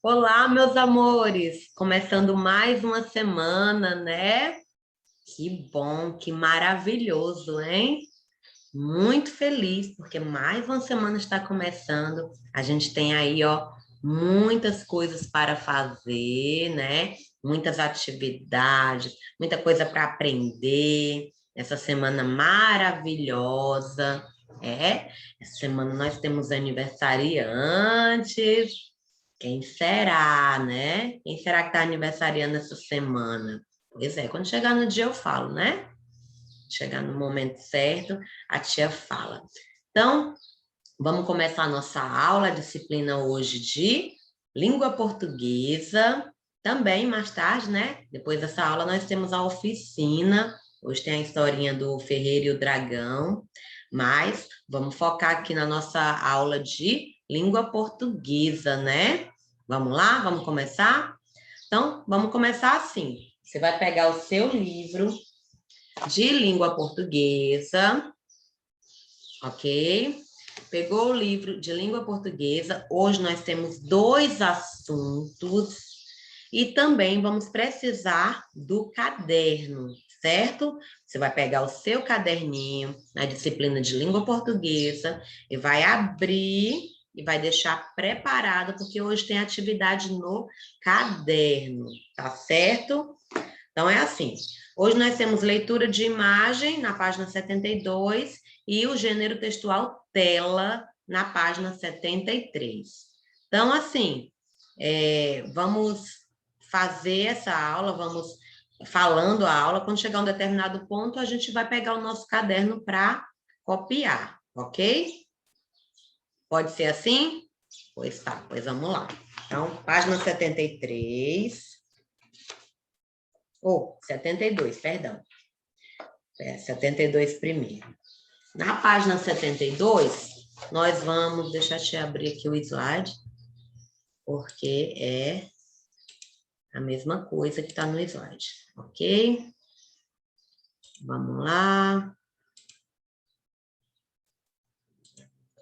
Olá, meus amores! Começando mais uma semana, né? Que bom, que maravilhoso, hein? Muito feliz, porque mais uma semana está começando. A gente tem aí, ó, muitas coisas para fazer, né? Muitas atividades, muita coisa para aprender. Essa semana maravilhosa. Essa semana nós temos aniversariantes. Quem será, né? Quem será que está aniversariando essa semana? Pois é, quando chegar no dia eu falo, né? Chegar no momento certo, a tia fala. Então, vamos começar a nossa aula, a disciplina hoje de língua portuguesa. Também, mais tarde, né? Depois dessa aula, nós temos a oficina. Hoje tem a historinha do Ferreiro e o Dragão. Mas vamos focar aqui na nossa aula de língua portuguesa, né? Vamos lá? Vamos começar? Então, vamos começar assim. Você vai pegar o seu livro de língua portuguesa, ok? Pegou o livro de língua portuguesa. Hoje nós temos dois assuntos e também vamos precisar do caderno, certo? Você vai pegar o seu caderninho na disciplina de língua portuguesa e vai abrir e vai deixar preparado, porque hoje tem atividade no caderno, tá certo? Então é assim. Hoje nós temos leitura de imagem na página 72 e o gênero textual tela na página 73. Então, assim, vamos fazer essa aula, vamos falando a aula. Quando chegar a um determinado ponto, a gente vai pegar o nosso caderno para copiar, ok? Pode ser assim? Pois tá, pois vamos lá. Então, página 73. 72, perdão. 72 primeiro. Na página 72, nós vamos... Deixa eu te abrir aqui o slide, porque é a mesma coisa que está no slide, ok? Vamos lá.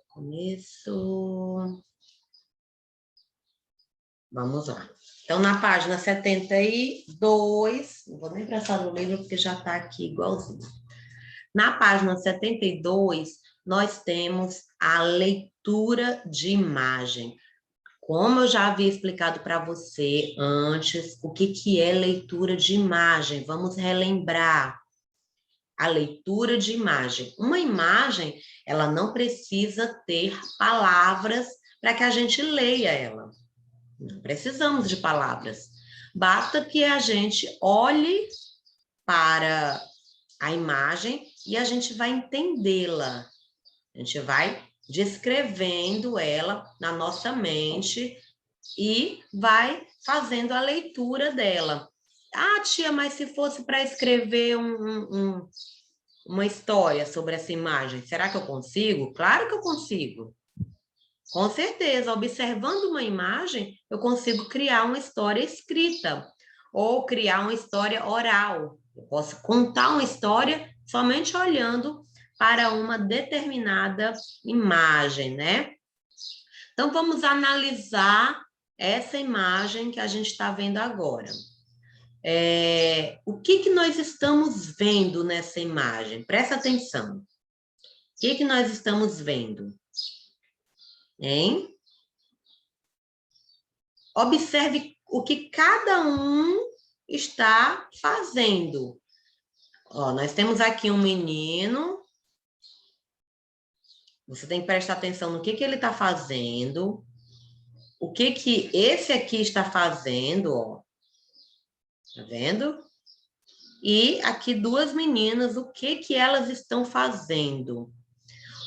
Começo. Vamos lá. Então, na página 72, não vou nem passar no livro, porque já está aqui igualzinho. Na página 72, nós temos a leitura de imagem. Como eu já havia explicado para você antes, o que é leitura de imagem? Vamos relembrar. A leitura de imagem. Uma imagem, ela não precisa ter palavras para que a gente leia ela. Não precisamos de palavras. Basta que a gente olhe para a imagem e a gente vai entendê-la. A gente vai descrevendo ela na nossa mente e vai fazendo a leitura dela. Ah, tia, mas se fosse para escrever uma história sobre essa imagem, será que eu consigo? Claro que eu consigo. Com certeza, observando uma imagem, eu consigo criar uma história escrita ou criar uma história oral. Eu posso contar uma história somente olhando para uma determinada imagem, né? Então, vamos analisar essa imagem que a gente está vendo agora. O que nós estamos vendo nessa imagem? Presta atenção. O que nós estamos vendo? Hein? Observe o que cada um está fazendo. Ó, nós temos aqui um menino. Você tem que prestar atenção no que ele está fazendo. O que esse aqui está fazendo, ó. Tá vendo? E aqui duas meninas, o que elas estão fazendo?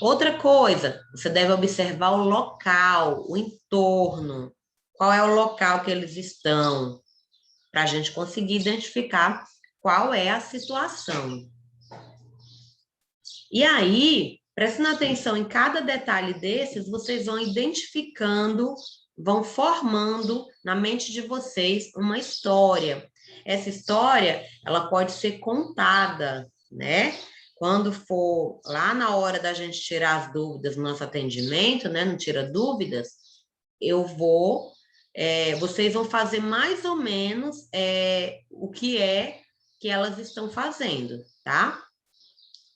Outra coisa, você deve observar o local, o entorno. Qual é o local que eles estão? Para a gente conseguir identificar qual é a situação. E aí, prestando atenção em cada detalhe desses, vocês vão identificando, vão formando na mente de vocês uma história. Essa história, ela pode ser contada, né? Quando for lá na hora da gente tirar as dúvidas no nosso atendimento, né? Não tira dúvidas, eu vou vocês vão fazer mais ou menos o que que elas estão fazendo, tá?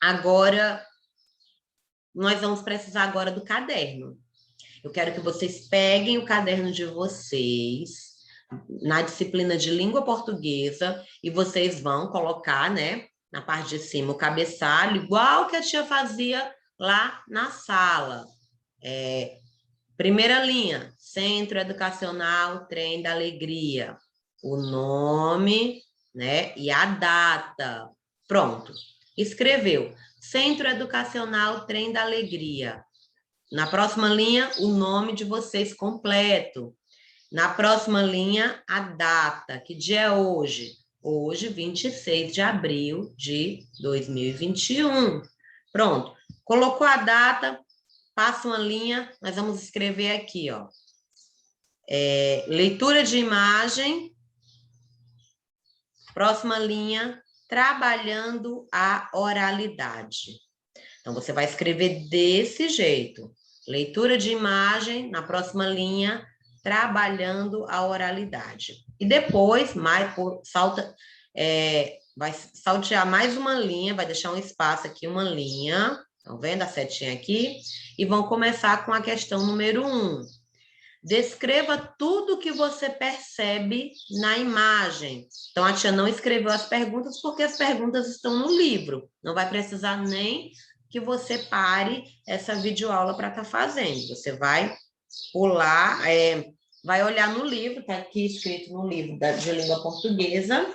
Agora, nós vamos precisar agora do caderno. Eu quero que vocês peguem o caderno de vocês na disciplina de língua portuguesa e vocês vão colocar, né, na parte de cima o cabeçalho, igual que a tia fazia lá na sala. Primeira linha, Centro Educacional Trem da Alegria. O nome, né, e a data. Pronto. Escreveu. Centro Educacional Trem da Alegria. Na próxima linha, o nome de vocês completo. Na próxima linha, a data. Que dia é hoje? Hoje, 26 de abril de 2021. Pronto. Colocou a data, passa uma linha, nós vamos escrever aqui, ó. Leitura de imagem. Próxima linha, trabalhando a oralidade. Então, você vai escrever desse jeito. Leitura de imagem, na próxima linha, trabalhando a oralidade. E depois, vai saltear mais uma linha, vai deixar um espaço aqui, uma linha. Estão vendo a setinha aqui? E vão começar com a questão número 1. Descreva tudo que você percebe na imagem. Então, a tia não escreveu as perguntas porque as perguntas estão no livro. Não vai precisar nem que você pare essa videoaula para estar fazendo. Você vai pular, vai olhar no livro, está aqui escrito no livro de língua portuguesa.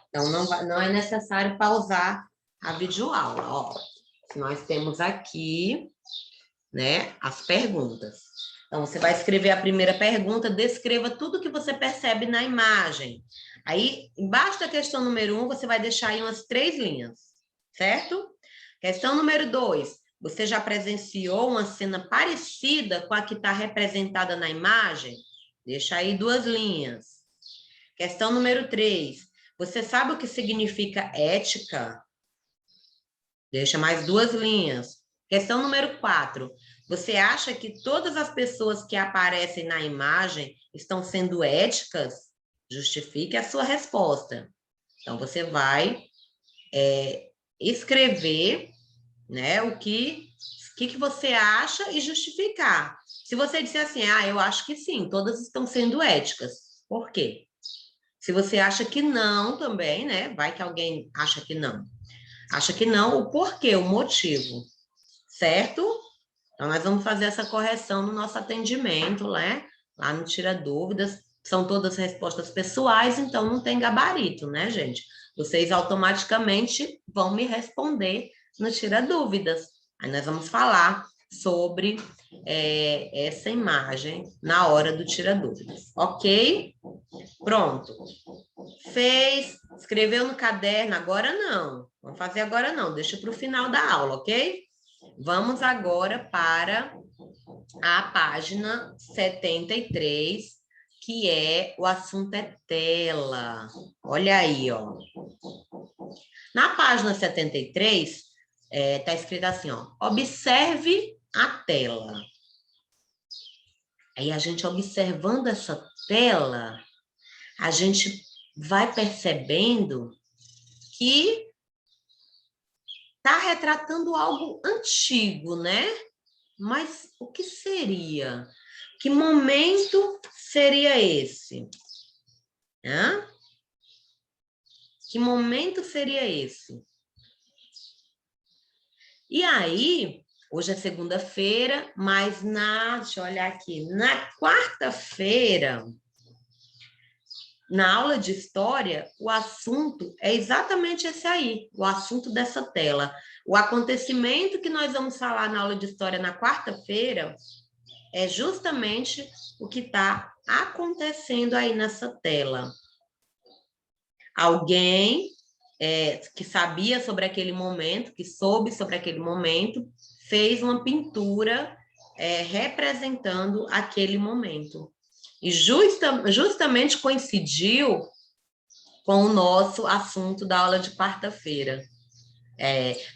Então, não é necessário pausar a videoaula. Ó, nós temos aqui, né, as perguntas. Então, você vai escrever a primeira pergunta, descreva tudo que você percebe na imagem. Aí, embaixo da questão número 1, você vai deixar aí umas 3 linhas, certo? Questão número 2, você já presenciou uma cena parecida com a que está representada na imagem? Deixa aí 2 linhas. Questão número 3, você sabe o que significa ética? Deixa mais 2 linhas. Questão número 4, você acha que todas as pessoas que aparecem na imagem estão sendo éticas? Justifique a sua resposta. Então, você vai escrever, né, o que você acha e justificar. Se você disser assim, eu acho que sim, todas estão sendo éticas. Por quê? Se você acha que não também, né, vai que alguém acha que não. Acha que não, o porquê, o motivo, certo? Então, nós vamos fazer essa correção no nosso atendimento, né? Lá no Tira Dúvidas. São todas respostas pessoais, então não tem gabarito, né, gente? Vocês automaticamente vão me responder no Tira Dúvidas. Aí nós vamos falar sobre essa imagem na hora do Tira Dúvidas, ok? Pronto. Fez, escreveu no caderno, agora não. Vamos fazer agora não, deixa para o final da aula, ok? Vamos agora para a página 73, que o assunto é tela. Olha aí, ó. Na página 73, tá escrito assim, ó, observe a tela. Aí a gente observando essa tela, a gente vai percebendo que está retratando algo antigo, né? Mas o que seria? Que momento seria esse? Hã? Que momento seria esse? E aí, hoje é segunda-feira, mas deixa eu olhar aqui, na quarta-feira, na aula de história, o assunto é exatamente esse aí, o assunto dessa tela. O acontecimento que nós vamos falar na aula de história na quarta-feira é justamente o que está acontecendo aí nessa tela. Alguém que sabia sobre aquele momento, que soube sobre aquele momento, fez uma pintura representando aquele momento. E justamente coincidiu com o nosso assunto da aula de quarta-feira.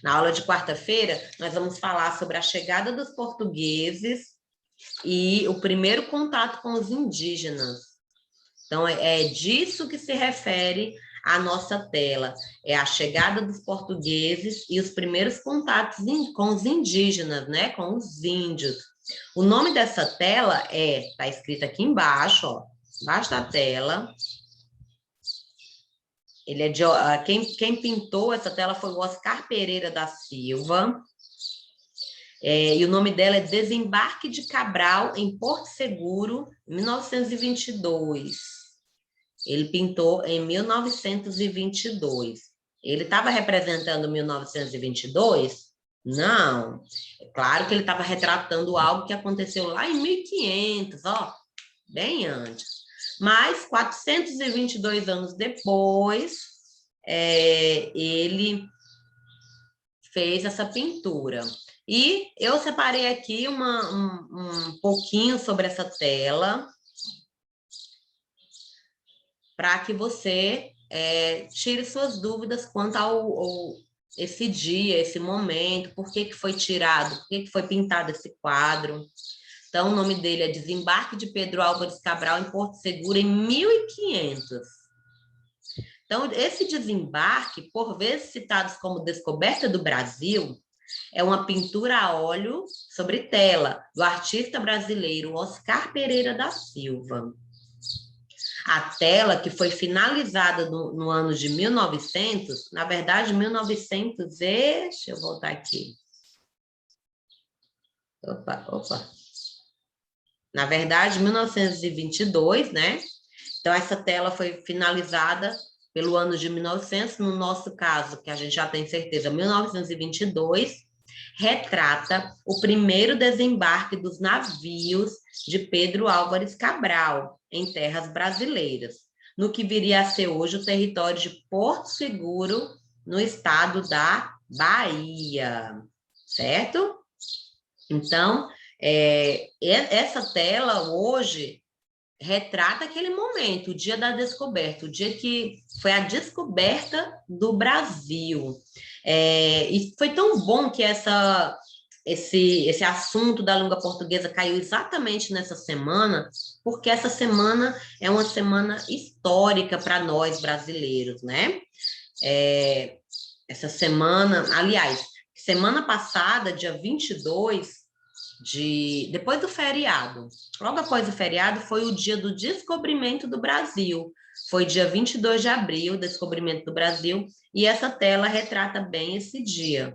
Na aula de quarta-feira, nós vamos falar sobre a chegada dos portugueses e o primeiro contato com os indígenas. Então, é disso que se refere a nossa tela. É a chegada dos portugueses e os primeiros contatos com os indígenas, né? Com os índios. O nome dessa tela está escrito aqui embaixo, ó, embaixo da tela. Ele é de, quem pintou essa tela foi o Oscar Pereira da Silva. E o nome dela é Desembarque de Cabral, em Porto Seguro, 1922. Ele pintou em 1922. Ele estava representando 1922? Não. É claro que ele estava retratando algo que aconteceu lá em 1500, ó, bem antes. Mas 422 anos depois, ele fez essa pintura. E eu separei aqui um pouquinho sobre essa tela, para que você tire suas dúvidas quanto ao esse dia, esse momento, por que foi tirado, por que foi pintado esse quadro. Então, o nome dele é Desembarque de Pedro Álvares Cabral em Porto Seguro, em 1500. Então, esse desembarque, por vezes citados como Descoberta do Brasil, é uma pintura a óleo sobre tela do artista brasileiro Oscar Pereira da Silva. A tela, que foi finalizada no ano de 1900, na verdade, 1900 deixa eu voltar aqui. Opa. Na verdade, 1922, né? Então, essa tela foi finalizada pelo ano de 1900, no nosso caso, que a gente já tem certeza, 1922, retrata o primeiro desembarque dos navios de Pedro Álvares Cabral em terras brasileiras, no que viria a ser hoje o território de Porto Seguro, no estado da Bahia, certo? Então, essa tela hoje retrata aquele momento, o dia da descoberta, o dia que foi a descoberta do Brasil. E foi tão bom que esse assunto da língua portuguesa caiu exatamente nessa semana, porque essa semana é uma semana histórica para nós brasileiros, né? Essa semana, aliás, semana passada, dia 22, depois do feriado, logo após o feriado, foi o dia do descobrimento do Brasil. Foi dia 22 de abril, descobrimento do Brasil, e essa tela retrata bem esse dia,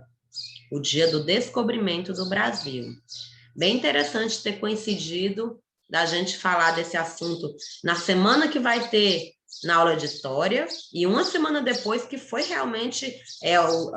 o dia do descobrimento do Brasil. Bem interessante ter coincidido da gente falar desse assunto na semana que vai ter na aula de história, e uma semana depois que foi realmente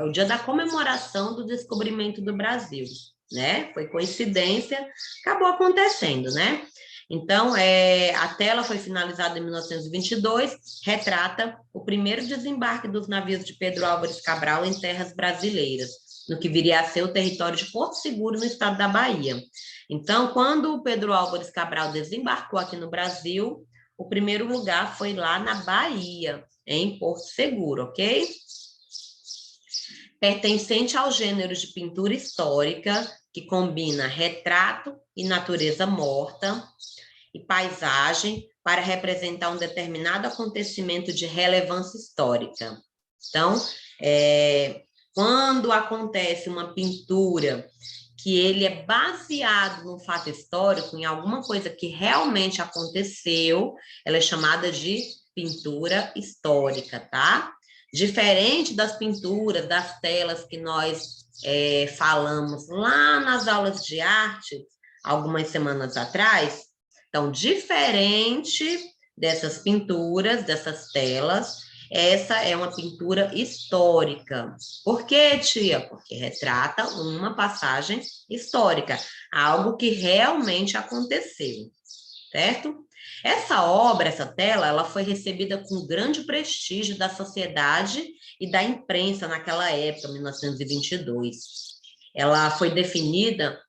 o dia da comemoração do descobrimento do Brasil. Né? Foi coincidência, acabou acontecendo, né? Então, a tela foi finalizada em 1922, retrata o primeiro desembarque dos navios de Pedro Álvares Cabral em terras brasileiras, no que viria a ser o território de Porto Seguro, no estado da Bahia. Então, quando o Pedro Álvares Cabral desembarcou aqui no Brasil, o primeiro lugar foi lá na Bahia, em Porto Seguro, ok? Pertencente ao gênero de pintura histórica, que combina retrato e natureza morta e paisagem para representar um determinado acontecimento de relevância histórica. Então, quando acontece uma pintura que ele é baseado num fato histórico, em alguma coisa que realmente aconteceu, ela é chamada de pintura histórica, tá? Diferente das pinturas, das telas que nós falamos lá nas aulas de arte, algumas semanas atrás. Então, diferente dessas pinturas, dessas telas, essa é uma pintura histórica. Por quê, tia? Porque retrata uma passagem histórica, algo que realmente aconteceu, certo? Essa obra, essa tela, ela foi recebida com grande prestígio da sociedade e da imprensa naquela época, 1922. Ela foi definitiva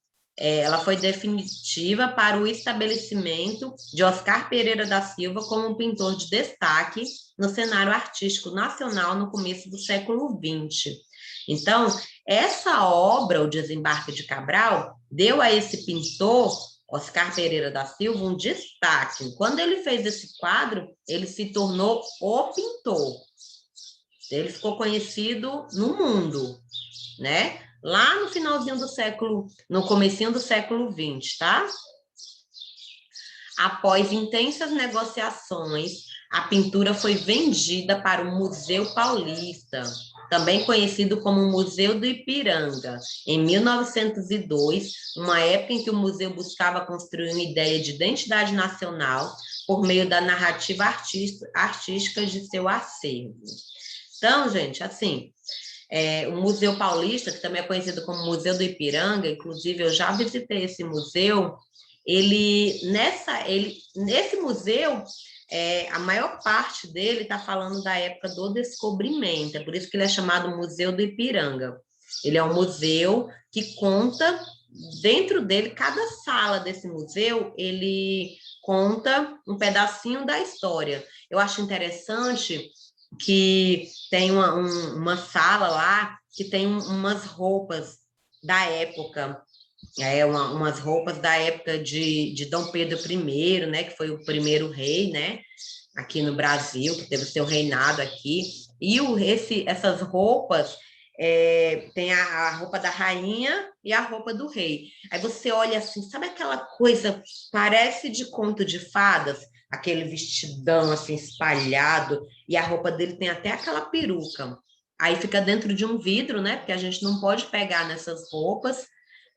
para o estabelecimento de Oscar Pereira da Silva como um pintor de destaque no cenário artístico nacional no começo do século XX. Então, essa obra, O Desembarque de Cabral, deu a esse pintor Oscar Pereira da Silva, um destaque. Quando ele fez esse quadro, ele se tornou o pintor. Ele ficou conhecido no mundo, né? Lá no finalzinho do século, no comecinho do século XX, tá? Após intensas negociações, a pintura foi vendida para o Museu Paulista, também conhecido como Museu do Ipiranga, em 1902, uma época em que o museu buscava construir uma ideia de identidade nacional por meio da narrativa artística de seu acervo. Então, gente, assim, o Museu Paulista, que também é conhecido como Museu do Ipiranga, inclusive eu já visitei esse museu, nesse museu, a maior parte dele está falando da época do descobrimento, é por isso que ele é chamado Museu do Ipiranga. Ele é um museu que conta, dentro dele, cada sala desse museu, ele conta um pedacinho da história. Eu acho interessante que tem uma sala lá que tem umas roupas da época, umas roupas da época de Dom Pedro I, né, que foi o primeiro rei, né, aqui no Brasil, que teve o seu reinado aqui, e essas roupas, tem a roupa da rainha e a roupa do rei. Aí você olha assim, sabe aquela coisa, parece de conto de fadas, aquele vestidão assim espalhado, e a roupa dele tem até aquela peruca. Aí fica dentro de um vidro, né, porque a gente não pode pegar nessas roupas,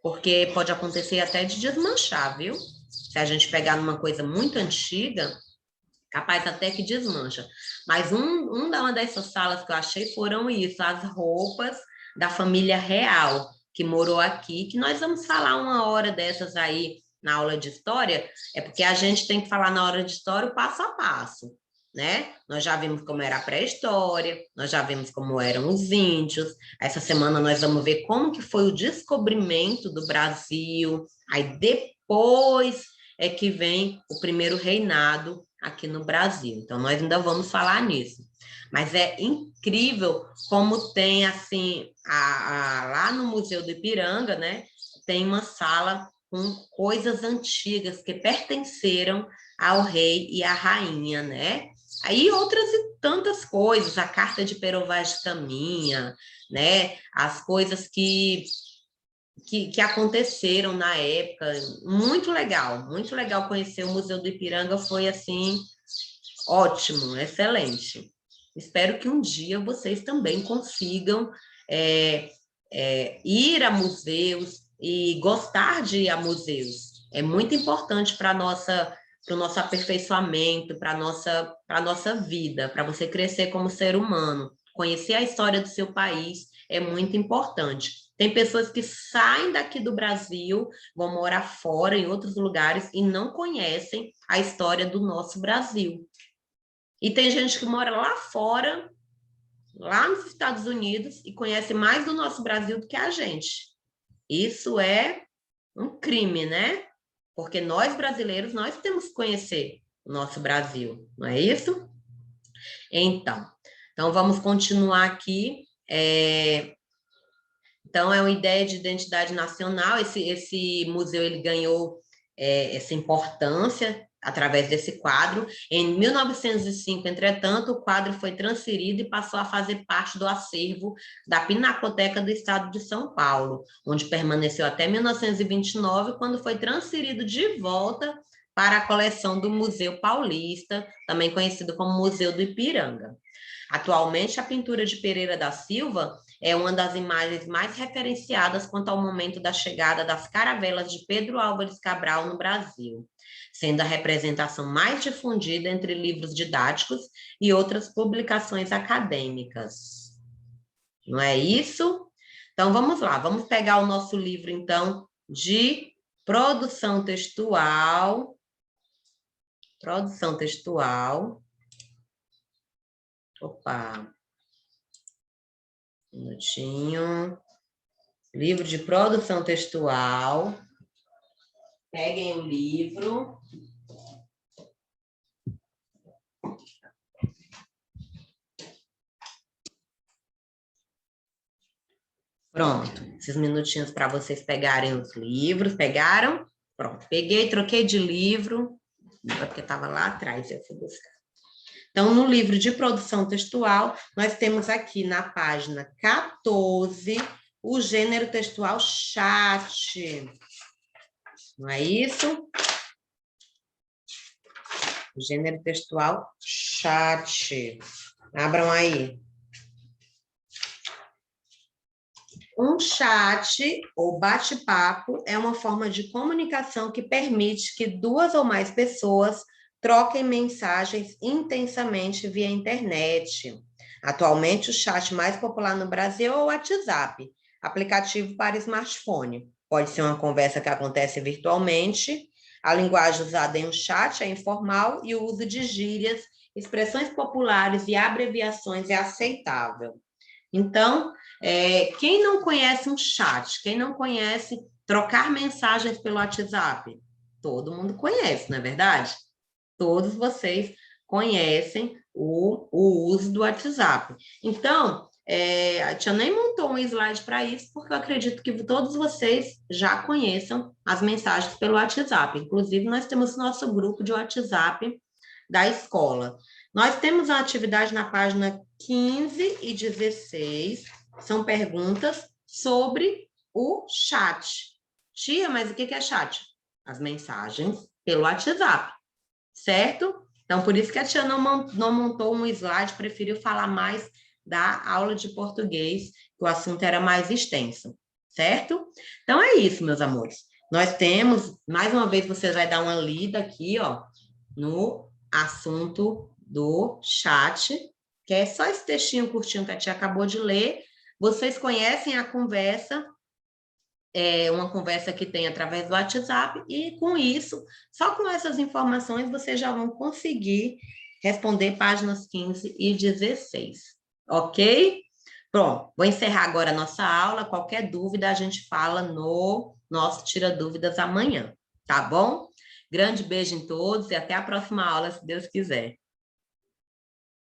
porque pode acontecer até de desmanchar, viu? Se a gente pegar numa coisa muito antiga, capaz até que desmancha. Mas uma dessas salas que eu achei foram isso, as roupas da família real que morou aqui, que nós vamos falar uma hora dessas aí na aula de história, é porque a gente tem que falar na hora de história o passo a passo, né? Nós já vimos como era a pré-história, nós já vimos como eram os índios. Essa semana nós vamos ver como que foi o descobrimento do Brasil. Aí depois é que vem o primeiro reinado aqui no Brasil. Então, nós ainda vamos falar nisso. Mas é incrível como tem, assim, lá no Museu do Ipiranga, né, tem uma sala com coisas antigas que pertenceram ao rei e à rainha, né? Aí outras e tantas coisas, a carta de Pero Vaz de Caminha, né? As coisas que aconteceram na época. Muito legal conhecer o Museu do Ipiranga, foi assim, ótimo, excelente. Espero que um dia vocês também consigam ir a museus e gostar de ir a museus. É muito importante para o nosso aperfeiçoamento, para a nossa vida, para você crescer como ser humano. Conhecer a história do seu país é muito importante. Tem pessoas que saem daqui do Brasil, vão morar fora, em outros lugares, e não conhecem a história do nosso Brasil. E tem gente que mora lá fora, lá nos Estados Unidos, e conhece mais do nosso Brasil do que a gente. Isso é um crime, né? Porque nós brasileiros, nós temos que conhecer o nosso Brasil, não é isso? Então vamos continuar aqui. Então, é uma ideia de identidade nacional. Esse museu ele ganhou essa importância através desse quadro. Em 1905, entretanto, o quadro foi transferido e passou a fazer parte do acervo da Pinacoteca do Estado de São Paulo, onde permaneceu até 1929, quando foi transferido de volta para a coleção do Museu Paulista, também conhecido como Museu do Ipiranga. Atualmente, a pintura de Pereira da Silva é uma das imagens mais referenciadas quanto ao momento da chegada das caravelas de Pedro Álvares Cabral no Brasil, sendo a representação mais difundida entre livros didáticos e outras publicações acadêmicas. Não é isso? Então, vamos lá, vamos pegar o nosso livro, então, de produção textual. Produção textual. Opa! Um minutinho. Livro de produção textual. Peguem o livro. Pronto. Esses minutinhos para vocês pegarem os livros. Pegaram? Pronto, peguei, troquei de livro, porque estava lá atrás, eu fui buscar. Então, no livro de produção textual, nós temos aqui na página 14 o gênero textual chat. Não é isso? O gênero textual chat. Abram aí. Um chat ou bate-papo é uma forma de comunicação que permite que duas ou mais pessoas troquem mensagens intensamente via internet. Atualmente, o chat mais popular no Brasil é o WhatsApp, aplicativo para smartphone. Pode ser uma conversa que acontece virtualmente. A linguagem usada em um chat é informal e o uso de gírias, expressões populares e abreviações é aceitável. Então, quem não conhece um chat, quem não conhece trocar mensagens pelo WhatsApp? Todo mundo conhece, não é verdade? Todos vocês conhecem o uso do WhatsApp. Então, a tia nem montou um slide para isso, porque eu acredito que todos vocês já conheçam as mensagens pelo WhatsApp. Inclusive, nós temos nosso grupo de WhatsApp da escola. Nós temos uma atividade na página 15 e 16, são perguntas sobre o chat. Tia, mas o que é chat? As mensagens pelo WhatsApp, certo? Então, por isso que a tia não montou um slide, preferiu falar mais da aula de português, que o assunto era mais extenso, certo? Então, é isso, meus amores. Nós temos, mais uma vez, você vai dar uma lida aqui, ó, no assunto do chat, que é só esse textinho curtinho que a tia acabou de ler. Vocês conhecem a conversa, uma conversa que tem através do WhatsApp, e com isso, só com essas informações, vocês já vão conseguir responder páginas 15 e 16, ok? Pronto, vou encerrar agora a nossa aula. Qualquer dúvida, a gente fala no nosso Tira Dúvidas amanhã, tá bom? Grande beijo em todos e até a próxima aula, se Deus quiser.